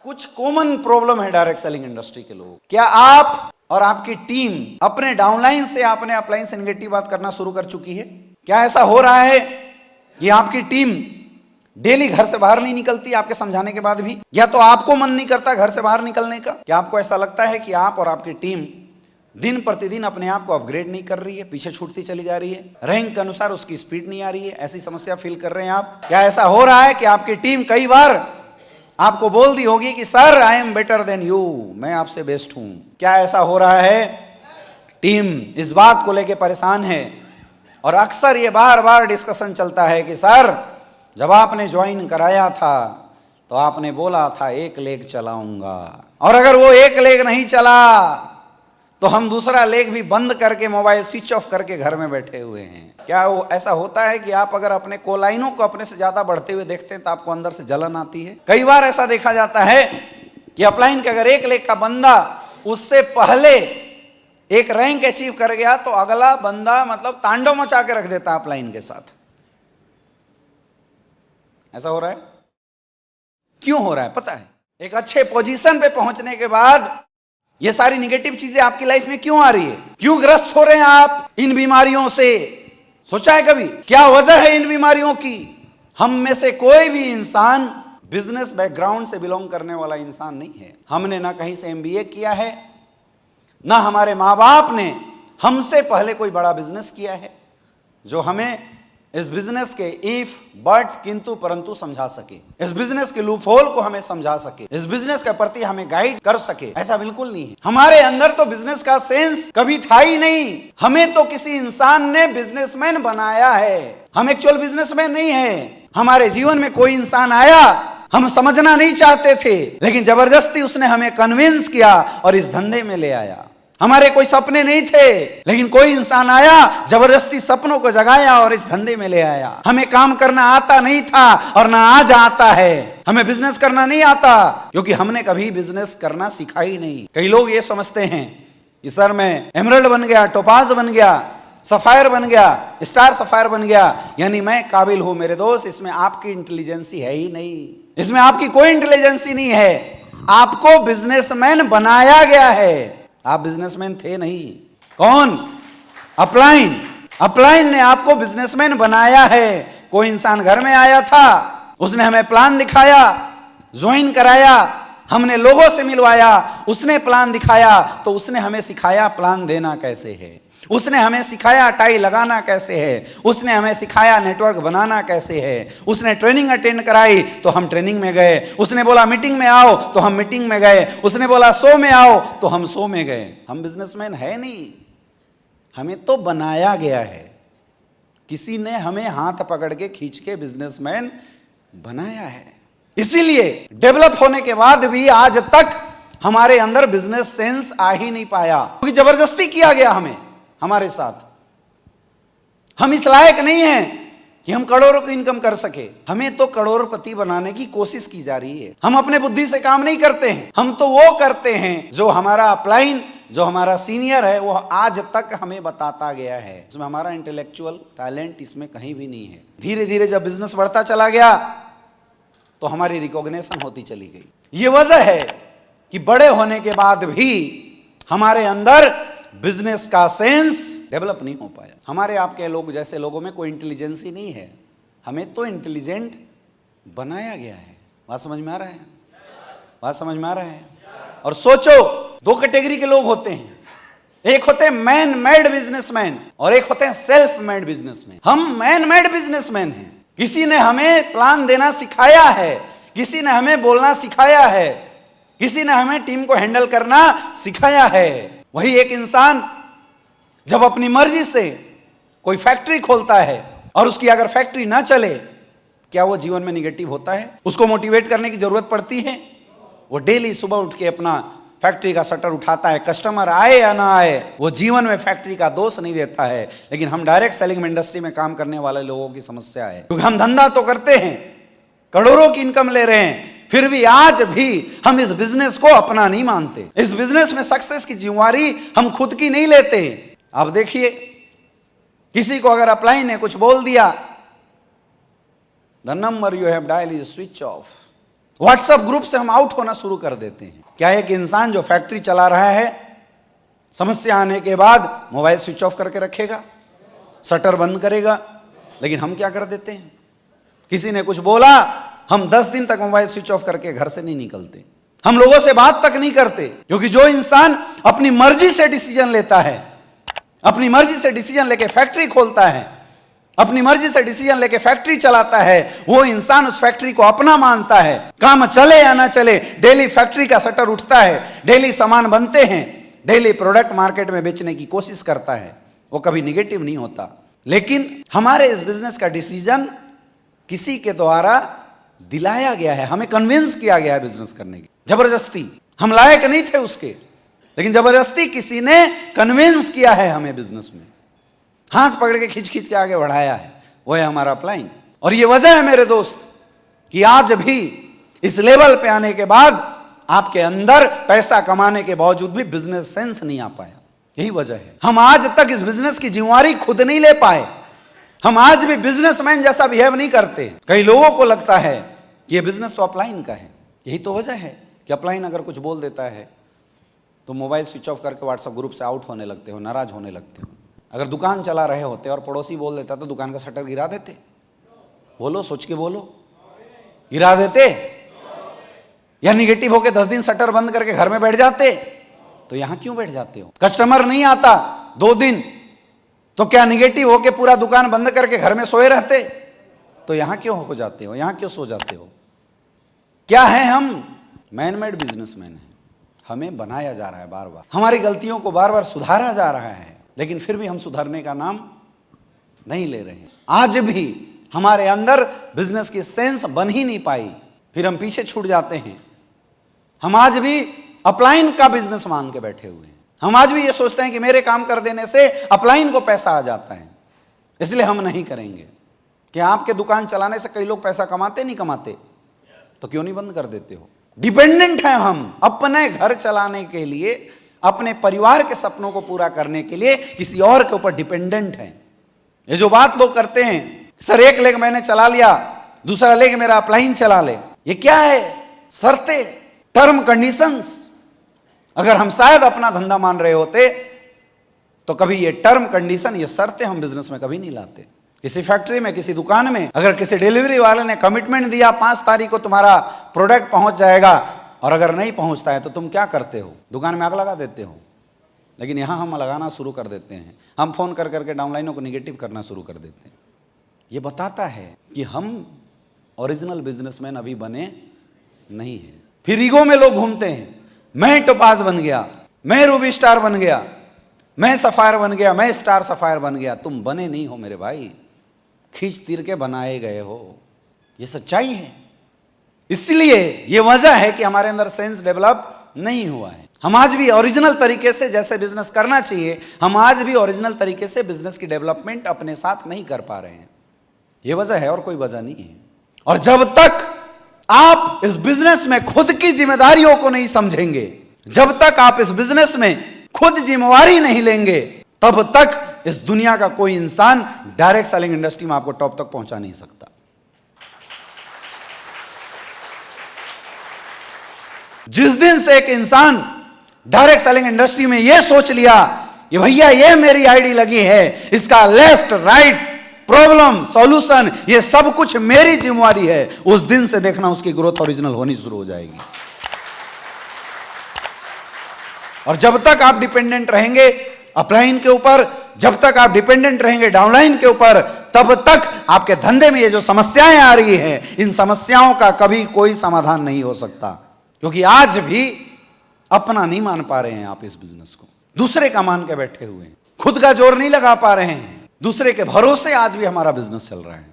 कुछ common problem है direct selling industry के लोग। क्या आप और आपकी टीम अपने डाउनलाइन से अपने अपलाइन से निगेटिव बात करना शुरू कर चुकी है? क्या ऐसा हो रहा है कि आपकी टीम डेली घर से बाहर नहीं निकलती आपके समझाने के बाद भी, या तो आपको मन नहीं करता घर से बाहर निकलने का? क्या आपको ऐसा लगता है कि आप और आपकी टीम दिन प्रतिदिन अपने आप को अपग्रेड नहीं कर रही है, पीछे छूटती चली जा रही है, रैंक के अनुसार उसकी स्पीड नहीं आ रही है? ऐसी समस्या फील कर रहे हैं आप? क्या ऐसा हो रहा है कि आपकी टीम कई बार आपको बोल दी होगी कि sir I am better than you, मैं आपसे बेस्ट हूं? क्या ऐसा हो रहा है? टीम इस बात को लेकर परेशान है और अक्सर ये बार बार डिस्कशन चलता है कि सर जब आपने ज्वाइन कराया था तो आपने बोला था 1 लेग चलाऊंगा, और अगर वो 1 लेग नहीं चला तो हम दूसरा लेग भी बंद करके मोबाइल स्विच ऑफ करके घर में बैठे हुए हैं। क्या वो ऐसा होता है कि आप अगर अपने कोलाइनों को अपने से ज्यादा बढ़ते हुए देखते हैं तो आपको अंदर से जलन आती है? कई बार ऐसा देखा जाता है कि अपलाइन के अगर 1 लेग का बंदा उससे पहले एक रैंक अचीव कर गया तो अगला बंदा मतलब तांडव मचा के रख देता अपलाइन के साथ। ऐसा हो रहा है? क्यों हो रहा है पता है? एक अच्छे पोजीशन पे पहुंचने के बाद ये सारी निगेटिव चीजें आपकी लाइफ में क्यों आ रही है? क्यों ग्रस्त हो रहे हैं आप इन बीमारियों से? सोचा है कभी क्या वजह है इन बीमारियों की? हम में से कोई भी इंसान बिजनेस बैकग्राउंड से बिलोंग करने वाला इंसान नहीं है। हमने ना कहीं से एमबीए किया है, ना हमारे माँ बाप ने हमसे पहले कोई बड़ा बिजनेस किया है जो हमें इस बिजनेस के इफ बट किंतु परंतु समझा सके, इस बिजनेस के लूप होल को हमें समझा सके, इस बिजनेस के प्रति हमें गाइड कर सके। ऐसा बिल्कुल नहीं है। हमारे अंदर तो बिजनेस का सेंस कभी था ही नहीं। हमें तो किसी इंसान ने बिजनेसमैन बनाया है, हम एक्चुअल बिजनेसमैन नहीं है। हमारे जीवन में कोई इंसान आया, हम समझना नहीं चाहते थे, लेकिन जबरदस्ती उसने हमें कन्विंस किया और इस धंधे में ले आया। हमारे कोई सपने नहीं थे, लेकिन कोई इंसान आया, जबरदस्ती सपनों को जगाया और इस धंधे में ले आया। हमें काम करना आता नहीं था और ना आज आता है। हमें बिजनेस करना नहीं आता क्योंकि हमने कभी बिजनेस करना सीखा ही नहीं। कई लोग ये समझते हैं कि सर मैं एमरल्ड बन गया, टोपाज बन गया, सफायर बन गया, स्टार सफायर बन गया, यानी मैं काबिल हूं। मेरे दोस्त, इसमें आपकी इंटेलिजेंसी है ही नहीं, इसमें आपकी कोई इंटेलिजेंसी नहीं है। आपको बिजनेसमैन बनाया गया है, आप बिजनेसमैन थे नहीं। कौन? अपलाइन। अपलाइन ने आपको बिजनेसमैन बनाया है। कोई इंसान घर में आया था, उसने हमें प्लान दिखाया, ज्वाइन कराया, हमने लोगों से मिलवाया, उसने प्लान दिखाया तो उसने हमें सिखाया प्लान देना कैसे है, उसने हमें सिखाया टाई लगाना कैसे है, उसने हमें सिखाया नेटवर्क बनाना कैसे है, उसने ट्रेनिंग अटेंड कराई तो हम ट्रेनिंग में गए, उसने बोला मीटिंग में आओ तो हम मीटिंग में गए, उसने बोला शो में आओ तो हम शो में गए। हम बिजनेसमैन है नहीं, हमें तो बनाया गया है। किसी ने हमें हाथ पकड़ के खींच के बिजनेसमैन बनाया है। इसीलिए डेवलप होने के बाद भी आज तक हमारे अंदर बिजनेस सेंस आ ही नहीं पाया, क्योंकि जबरदस्ती किया गया हमें हमारे साथ। हम इस लायक नहीं हैं कि हम करोड़ों की इनकम कर सके। हमें तो करोड़पति बनाने की कोशिश की जा रही है। हम अपने बुद्धि से काम नहीं करते हैं, हम तो वो करते हैं जो हमारा अपलाइन, जो हमारा सीनियर है, वो आज तक हमें बताता गया है। इसमें हमारा इंटेलेक्चुअल टैलेंट इसमें कहीं भी नहीं है। धीरे धीरे जब बिजनेस बढ़ता चला गया तो हमारी रिकॉग्निशन होती चली गई। ये वजह है कि बड़े होने के बाद भी हमारे अंदर बिजनेस का सेंस डेवलप नहीं हो पाया। हमारे आपके लोग जैसे लोगों में कोई इंटेलिजेंसी नहीं है, हमें तो इंटेलिजेंट बनाया गया है। बात समझ में आ रहा है? बात समझ में आ रहा है? और सोचो, 2 कैटेगरी के लोग होते हैं, एक होते हैं मैन मेड बिजनेसमैन और एक होते हैं सेल्फ मेड बिजनेसमैन। हम मैन मेड बिजनेसमैन हैं। किसी ने हमें प्लान देना सिखाया है, किसी ने हमें बोलना सिखाया है, किसी ने हमें टीम को हैंडल करना सिखाया है। वही एक इंसान जब अपनी मर्जी से कोई फैक्ट्री खोलता है और उसकी अगर फैक्ट्री ना चले, क्या वो जीवन में निगेटिव होता है? उसको मोटिवेट करने की जरूरत पड़ती है? वो डेली सुबह उठ के अपना फैक्ट्री का शटर उठाता है, कस्टमर आए या ना आए, वो जीवन में फैक्ट्री का दोष नहीं देता है। लेकिन हम डायरेक्ट सेलिंग इंडस्ट्री में काम करने वाले लोगों की समस्या है, क्योंकि हम धंधा तो करते हैं, करोड़ों की इनकम ले रहे हैं, फिर भी आज भी हम इस बिजनेस को अपना नहीं मानते। इस बिजनेस में सक्सेस की जिम्मेवारी हम खुद की नहीं लेते। अब देखिए, किसी को अगर अपलाइन ने कुछ बोल दिया, the number you have dial is switch off, WhatsApp group से हम आउट होना शुरू कर देते हैं। क्या एक इंसान जो फैक्ट्री चला रहा है, समस्या आने के बाद मोबाइल स्विच ऑफ करके रखेगा, शटर बंद करेगा? लेकिन हम क्या कर देते हैं, किसी ने कुछ बोला, हम 10 दिन तक मोबाइल स्विच ऑफ करके घर से नहीं निकलते, हम लोगों से बात तक नहीं करते। क्योंकि जो इंसान अपनी मर्जी से डिसीजन लेता है, अपनी मर्जी से डिसीजन लेके फैक्ट्री खोलता है, अपनी मर्जी से डिसीजन लेके फैक्ट्री चलाता है, वो इंसान उस फैक्ट्री को अपना मानता है। काम चले या ना चले, डेली फैक्ट्री का शटर उठता है, डेली सामान बनते हैं, डेली प्रोडक्ट मार्केट में बेचने की कोशिश करता है, वो कभी निगेटिव नहीं होता। लेकिन हमारे इस बिजनेस का डिसीजन किसी के द्वारा दिलाया गया है, हमें कन्विंस किया गया है बिजनेस करने की, जबरदस्ती। हम लायक नहीं थे उसके, लेकिन जबरदस्ती किसी ने कन्विंस किया है हमें बिजनेस में, हाथ पकड़ के खींच खींच के आगे बढ़ाया है, वो है हमारा अपलाइन। और ये वजह है मेरे दोस्त कि आज भी इस लेवल पे आने के बाद आपके अंदर पैसा कमाने के बावजूद भी बिजनेस सेंस नहीं आ पाया। यही वजह है, हम आज तक इस बिजनेस की जिम्मेवारी खुद नहीं ले पाए, हम आज भी बिजनेसमैन जैसा बिहेव नहीं करते। कई लोगों को लगता है कि ये बिजनेस तो अपलाइन का है। यही तो वजह है कि अपलाइन अगर कुछ बोल देता है तो मोबाइल स्विच ऑफ करके व्हाट्सएप ग्रुप से आउट होने लगते हो, नाराज होने लगते हो। अगर दुकान चला रहे होते और पड़ोसी बोल देता तो दुकान का शटर गिरा देते? बोलो, सोच के बोलो, गिरा देते? या निगेटिव होके 10 दिन शटर बंद करके घर में बैठ जाते? तो यहां क्यों बैठ जाते हो? कस्टमर नहीं आता 2 दिन, तो क्या निगेटिव होके पूरा दुकान बंद करके घर में सोए रहते? तो यहां क्यों हो जाते हो, यहां क्यों सो जाते हो? क्या है, हम मैन मेड बिजनेसमैन हैं, हमें बनाया जा रहा है बार बार, हमारी गलतियों को बार बार सुधारा जा रहा है, लेकिन फिर भी हम सुधरने का नाम नहीं ले रहे हैं। आज भी हमारे अंदर बिजनेस की सेंस बन ही नहीं पाई, फिर हम पीछे छूट जाते हैं। हम आज भी अपलाइन का बिजनेस मान के बैठे हुए हैं, हम आज भी ये सोचते हैं कि मेरे काम कर देने से अपलाइन को पैसा आ जाता है, इसलिए हम नहीं करेंगे। क्या आपके दुकान चलाने से कई लोग पैसा कमाते नहीं कमाते? तो क्यों नहीं बंद कर देते हो? डिपेंडेंट हैं हम अपने घर चलाने के लिए, अपने परिवार के सपनों को पूरा करने के लिए किसी और के ऊपर डिपेंडेंट हैं। ये जो बात लोग करते हैं, सर एक लेग मैंने चला लिया, दूसरा लेग मेरा अपलाइन चला ले, ये क्या है? शर्तें, टर्म कंडीशंस। अगर हम शायद अपना धंधा मान रहे होते तो कभी ये टर्म कंडीशन, ये शर्तें हम बिजनेस में कभी नहीं लाते। किसी फैक्ट्री में, किसी दुकान में अगर किसी डिलीवरी वाले ने कमिटमेंट दिया 5 तारीख को तुम्हारा प्रोडक्ट पहुंच जाएगा, और अगर नहीं पहुंचता है तो तुम क्या करते हो? दुकान में आग लगा देते हो। लेकिन यहां हम लगाना शुरू कर देते हैं, हम फोन कर करके डाउनलाइनों को निगेटिव करना शुरू कर देते हैं। ये बताता है कि हम ओरिजिनल बिजनेसमैन अभी बने नहीं हैं। फिर ईगो में लोग घूमते हैं, मैं टोपाज बन गया, मैं रूबी स्टार बन गया, मैं सफायर बन गया, मैं स्टार सफायर बन गया। तुम बने नहीं हो मेरे भाई, खींच तीर के बनाए गए हो, ये सच्चाई है। इसलिए ये वजह है कि हमारे अंदर सेंस डेवलप नहीं हुआ है। हम आज भी ओरिजिनल तरीके से जैसे बिजनेस करना चाहिए, हम आज भी ओरिजिनल तरीके से बिजनेस की डेवलपमेंट अपने साथ नहीं कर पा रहे हैं। ये वजह है और कोई वजह नहीं है। और जब तक आप इस बिजनेस में खुद की जिम्मेदारियों को नहीं समझेंगे, जब तक आप इस बिजनेस में खुद जिम्मेवारी नहीं लेंगे, तब तक इस दुनिया का कोई इंसान डायरेक्ट सेलिंग इंडस्ट्री में आपको टॉप तक पहुंचा नहीं सकता। जिस दिन से एक इंसान डायरेक्ट सेलिंग इंडस्ट्री में यह सोच लिया कि भैया ये मेरी आईडी लगी है, इसका लेफ्ट राइट प्रॉब्लम सॉल्यूशन ये सब कुछ मेरी जिम्मेवारी है, उस दिन से देखना उसकी ग्रोथ ओरिजिनल होनी शुरू हो जाएगी। और जब तक आप डिपेंडेंट रहेंगे अपलाइन के ऊपर, जब तक आप डिपेंडेंट रहेंगे डाउनलाइन के ऊपर, तब तक आपके धंधे में ये जो समस्याएं आ रही हैं, इन समस्याओं का कभी कोई समाधान नहीं हो सकता। क्योंकि आज भी अपना नहीं मान पा रहे हैं आप इस बिजनेस को, दूसरे का मान के बैठे हुए हैं, खुद का जोर नहीं लगा पा रहे हैं, दूसरे के भरोसे आज भी हमारा बिजनेस चल रहा है।